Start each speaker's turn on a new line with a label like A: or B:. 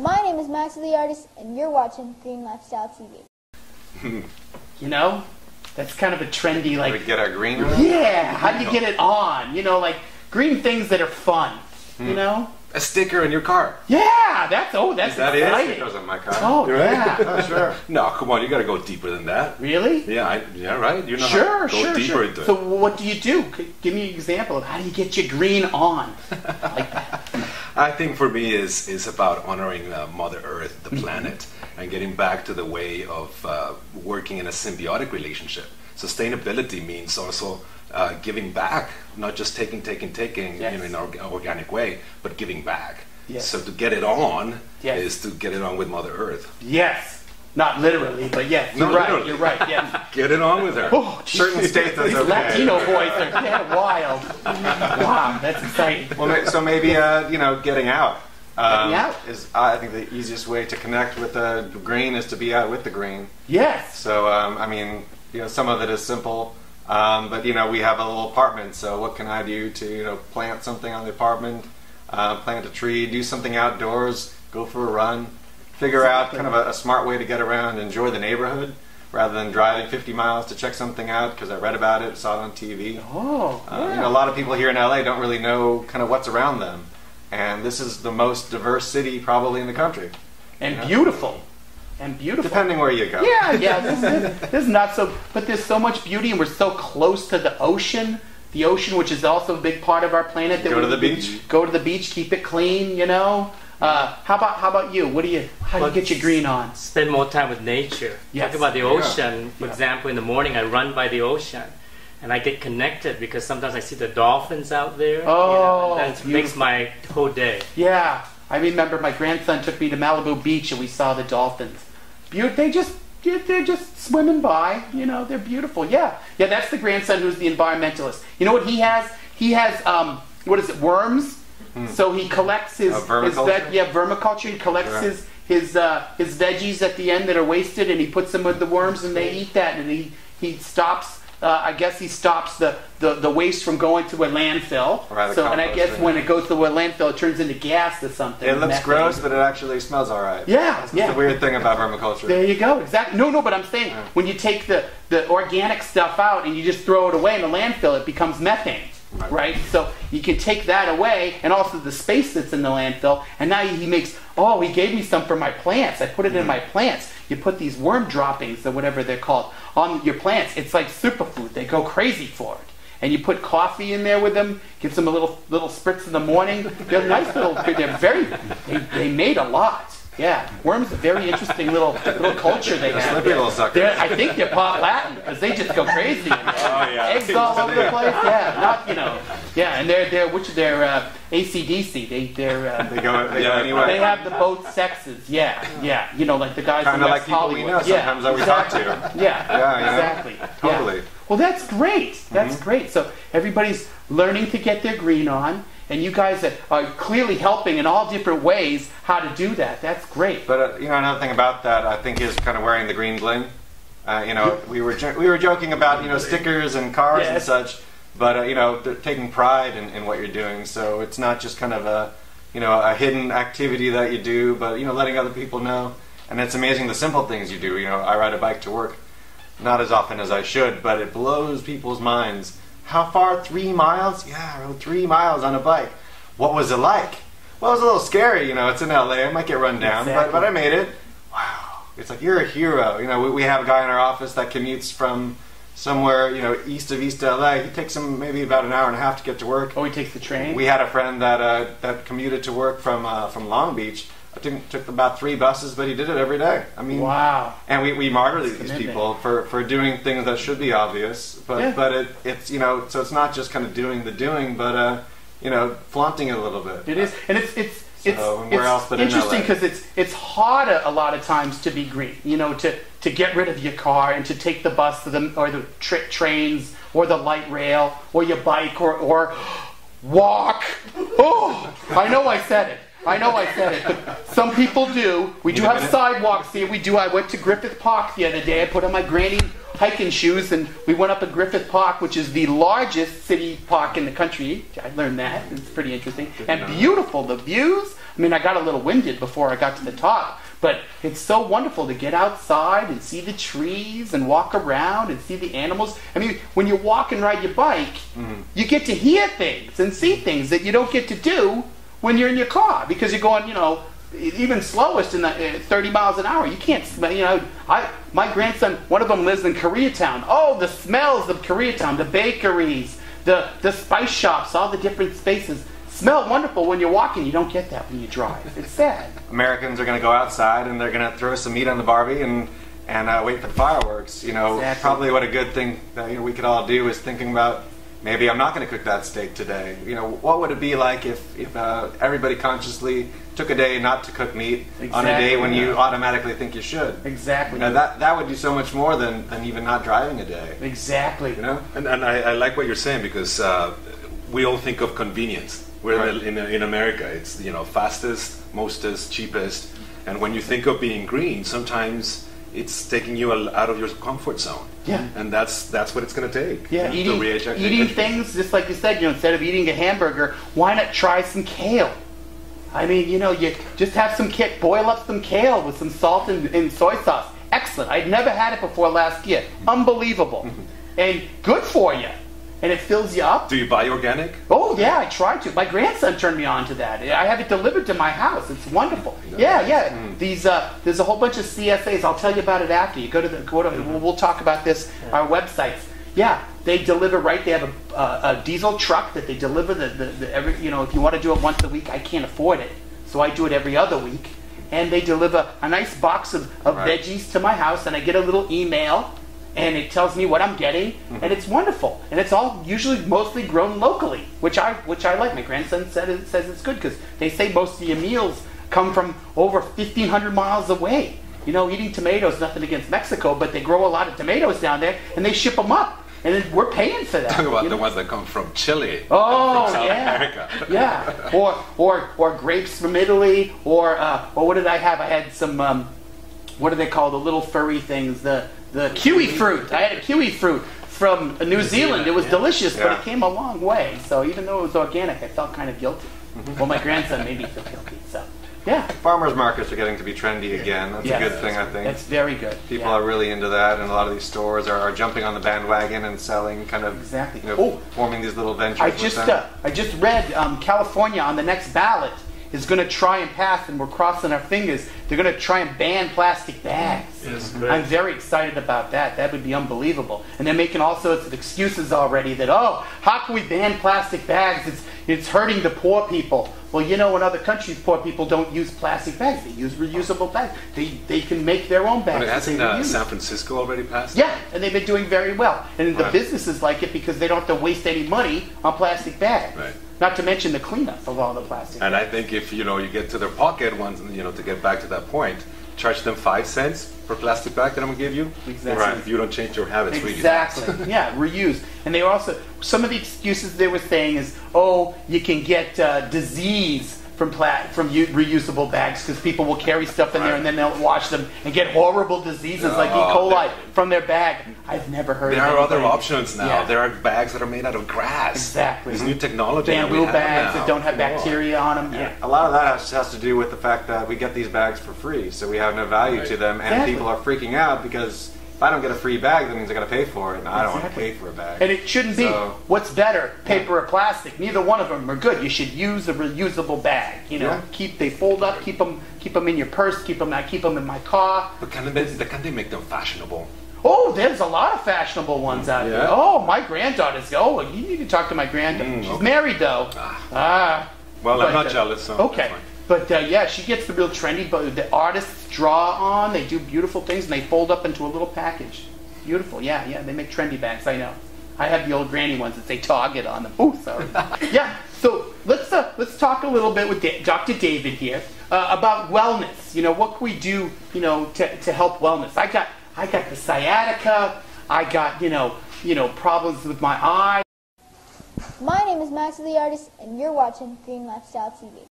A: My name is Max the Artist, and you're watching Green Lifestyle TV.
B: You know, that's kind of a trendy, like...
C: We get our green on?
B: Yeah, how do you get it on? You know, like, green things that are fun, you know?
C: A sticker in your car.
B: Yeah, that's exciting.
C: Stickers on my car.
B: Oh, yeah.
C: Oh, sure. No, come on, you got to go deeper than that.
B: Really?
C: Yeah, right. You know how to go deeper into it.
B: So what do you do? Give me an example of how do you get your green on like that?
C: I think for me is about honoring Mother Earth, the planet, and getting back to the way of working in a symbiotic relationship. Sustainability means also giving back, not just taking
B: yes.
C: in an organic way, but giving back.
B: Yes.
C: So to get it on
B: yes.
C: is to get it on with Mother Earth.
B: Yes. Not literally, but yes,
C: No,
B: you're right.
C: literally.
B: You're right. Yes.
C: Get it on with her.
B: Oh,
C: certain states that's
B: these
C: okay.
B: Latino boys are kind of wild. Wow, that's exciting.
D: Well, so maybe getting out.
B: Getting out
D: is I think the easiest way to connect with the green is to be out with the green.
B: Yes.
D: So I mean, some of it is simple, but we have a little apartment. So what can I do to plant something on the apartment, plant a tree, do something outdoors, go for a run. Figure out kind of a smart way to get around, enjoy the neighborhood, rather than driving 50 miles to check something out because I read about it, saw it on TV.
B: Oh, yeah.
D: A lot of people here in LA don't really know kind of what's around them, and this is the most diverse city probably in the country.
B: And beautiful. And beautiful.
D: Depending where you go.
B: Yeah. This is not so, but there's so much beauty, and we're so close to the ocean. The ocean, which is also a big part of our planet.
D: Go to the beach.
B: Go to the beach. Keep it clean. How about you? How do you get your green on?
E: Spend more time with nature.
B: Yes.
E: Talk about the ocean. For example, in the morning I run by the ocean, and I get connected because sometimes I see the dolphins out there.
B: Oh,
E: and that makes my whole day.
B: Yeah, I remember my grandson took me to Malibu Beach and we saw the dolphins. They're just swimming by. They're beautiful. Yeah. That's the grandson who's the environmentalist. You know what he has? He has worms. So he collects his vermiculture. He collects his veggies at the end that are wasted, and he puts them with the worms, and they eat that. And he stops. I guess he stops the waste from going to a landfill.
D: Right,
B: and I guess when it goes to a landfill, it turns into gas or something.
D: It looks gross, but it actually smells all right.
B: Yeah,
D: That's the weird thing about vermiculture.
B: There you go. Exactly. No, but I'm saying when you take the organic stuff out and you just throw it away in the landfill, it becomes methane. Right? So you can take that away, and also the space that's in the landfill, and now he gave me some for my plants. I put it in my plants. You put these worm droppings, or whatever they're called, on your plants. It's like superfood. They go crazy for it. And you put coffee in there with them, gives them a little spritz in the morning. They're nice they made a lot. Yeah, worms are a very interesting little culture they have.
D: Slippy little suckers.
B: I think they're pot Latin because they just go crazy. Eggs all over the place. Yeah, and they're AC/DC. They
D: go anyway.
B: They have the both sexes. Yeah. Like the guys
D: kind
B: in
D: of
B: West
D: like people
B: Hollywood.
D: we know sometimes that we talk to.
B: Yeah, exactly.
D: Totally.
B: Yeah. Well, that's great. That's great. So everybody's learning to get their green on. And you guys are clearly helping in all different ways how to do that. That's great.
D: But another thing about that, I think, is kind of wearing the green bling. We were joking about stickers and cars and such, but they're taking pride in what you're doing. So it's not just kind of a hidden activity that you do, but letting other people know. And it's amazing the simple things you do. I ride a bike to work, not as often as I should, but it blows people's minds. How far? 3 miles? Yeah, I rode 3 miles on a bike. What was it like? Well, it was a little scary. It's in LA. I might get run down, but I made it. Wow. It's like, you're a hero. We have a guy in our office that commutes from somewhere, east of East LA. He takes him maybe about an hour and a half to get to work.
B: Oh, he takes the train?
D: We had a friend that commuted to work from Long Beach. I think it took about 3 buses, but he did it every day. I mean,
B: wow.
D: And we martyr these people for doing things that should be obvious, but it's so it's not just kind of doing the doing, but flaunting it a little bit.
B: It is, and it's interesting because it's harder a lot of times to be green. To get rid of your car and to take the bus or the trains or the light rail or your bike or walk. Oh, I know I said it. But some people do. We do have sidewalks here. I went to Griffith Park the other day. I put on my granny hiking shoes, and we went up at Griffith Park, which is the largest city park in the country. I learned that. It's pretty interesting. And beautiful. The views. I mean, I got a little winded before I got to the top. But it's so wonderful to get outside and see the trees and walk around and see the animals. I mean, when you walk and ride your bike, you get to hear things and see things that you don't get to do when you're in your car, because you're going, you know, even slowest in the 30 miles an hour. You can't smell, you know. My grandson, one of them lives in Koreatown. Oh, the smells of Koreatown, the bakeries, the spice shops, all the different spaces. Smell wonderful when you're walking. You don't get that when you drive. It's sad.
D: Americans are going to go outside and they're going to throw some meat on the Barbie and wait for the fireworks. You know,
B: Exactly.
D: Probably what a good thing that we could all do is thinking about, maybe I'm not going to cook that steak today. You know, what would it be like if everybody consciously took a day not to cook meat on a day when you automatically think you should?
B: Exactly.
D: You know, that would do so much more than even not driving a day.
B: Exactly.
D: You know?
C: And I like what you're saying, because we all think of convenience. We're
D: Right.
C: in America. It's, you know, fastest, mostest, cheapest. And when you think of being green, sometimes it's taking you out of your comfort zone.
B: Yeah.
C: And that's what it's going to take.
B: Yeah,
C: you know, to
B: eating things, just like you said, you know, instead of eating a hamburger, why not try some kale? I mean, you know, you just have some boil up some kale with some salt and soy sauce. Excellent. I'd never had it before last year. Unbelievable. And good for you. And it fills you up.
C: Do you buy organic?
B: Oh, yeah, I tried to. My grandson turned me on to that. I have it delivered to my house. It's wonderful. Yeah. These, there's a whole bunch of CSAs. I'll tell you about it after. You go to we'll talk about this, our websites. Yeah, they deliver right. They have a diesel truck that they deliver every, you know, if you want to do it once a week, I can't afford it. So I do it every other week. And they deliver a nice box of
C: Right.
B: veggies to my house, and I get a little email. And it tells me what I'm getting, and it's wonderful. And it's all usually mostly grown locally, which I like. My grandson says it's good, because they say most of your meals come from over 1,500 miles away. You know, eating tomatoes, nothing against Mexico, but they grow a lot of tomatoes down there, and they ship them up. And then we're paying for that.
C: Talk about
B: you
C: the
B: know?
C: ones that come from Chile.
B: Oh,
C: from South
B: yeah.
C: America.
B: Yeah. Or grapes from Italy, or what did I have? I had some, what do they call the little furry things? The kiwi fruit. I had a kiwi fruit from New Zealand. It was delicious, but it came a long way. So even though it was organic, I felt kind of guilty. Well, my grandson made me feel guilty. So, yeah.
D: Farmers markets are getting to be trendy again. That's
B: Yes.
D: a good thing, I think.
B: That's very good.
D: People
B: Yeah.
D: are really into that, and a lot of these stores are jumping on the bandwagon and selling, kind of,
B: Exactly.
D: you know,
B: Oh.
D: forming these little ventures.
B: I
D: with them.
B: just read California on the next ballot is going to try and pass, and we're crossing our fingers. They're going to try and ban plastic bags.
E: Yes, great.
B: I'm very excited about that. That would be unbelievable. And they're making all sorts of excuses already that, oh, how can we ban plastic bags? It's hurting the poor people. Well, you know, in other countries, poor people don't use plastic bags. They use reusable bags. They can make their own bags.
C: But
B: that
C: hasn't
B: they reuse.
C: San Francisco already passed?
B: Yeah, and they've been doing very well. And the
C: Right.
B: businesses like it because they don't have to waste any money on plastic bags.
C: Right.
B: Not to mention the cleanup of all the plastic
C: And
B: bags.
C: I think if, you know, you get to their pocket once, you know, to get back to that point, charge them 5 cents per plastic bag that I'm gonna give you.
B: Exactly.
C: If you don't change your habits, really.
B: Exactly. Yeah, reuse. And they also, some of the excuses they were saying is, oh, you can get disease from reusable bags because people will carry stuff in there and then they'll wash them and get horrible diseases like E. coli from their bag. I've never heard
C: There
B: of
C: are other
B: anybody-
C: options now.
B: Yeah.
C: There are bags that are made out of grass.
B: Exactly.
C: There's new technology. that we
B: Bamboo
C: have
B: bags
C: now.
B: that don't have
C: Come on.
B: bacteria on them. Yeah.
D: A lot of that has to do with the fact that we get these bags for free, so we have no value to them, and
B: Exactly.
D: people are freaking out because if I don't get a free bag, that means I got to pay for it, and I don't want to
B: Exactly.
D: pay for a bag.
B: And it shouldn't be
D: So-
B: what's better, paper or plastic. Neither one of them are good. You should use a reusable bag. You know,
D: Yeah.
B: they fold up, keep them in your purse, keep them in my car.
C: But can't they make them fashionable?
B: Oh, there's a lot of fashionable ones out there.
C: Yeah?
B: Oh, my granddaughter's. Oh, you need to talk to my granddaughter. She's
C: okay.
B: married though.
C: Well,
B: But,
C: I'm not jealous, so
B: Okay.
C: that's fine.
B: But yeah, she gets the real trendy, but the artists draw on, they do beautiful things, and they fold up into a little package. Beautiful, yeah, they make trendy bags, I know. I have the old granny ones that say Target on them. Oh, sorry. Yeah, so let's talk a little bit with Dr. David here about wellness. You know, what can we do, you know, to help wellness? I got the sciatica, I got, you know, problems with my eye.
A: My name is Max the Artist, and you're watching Green Lifestyle TV.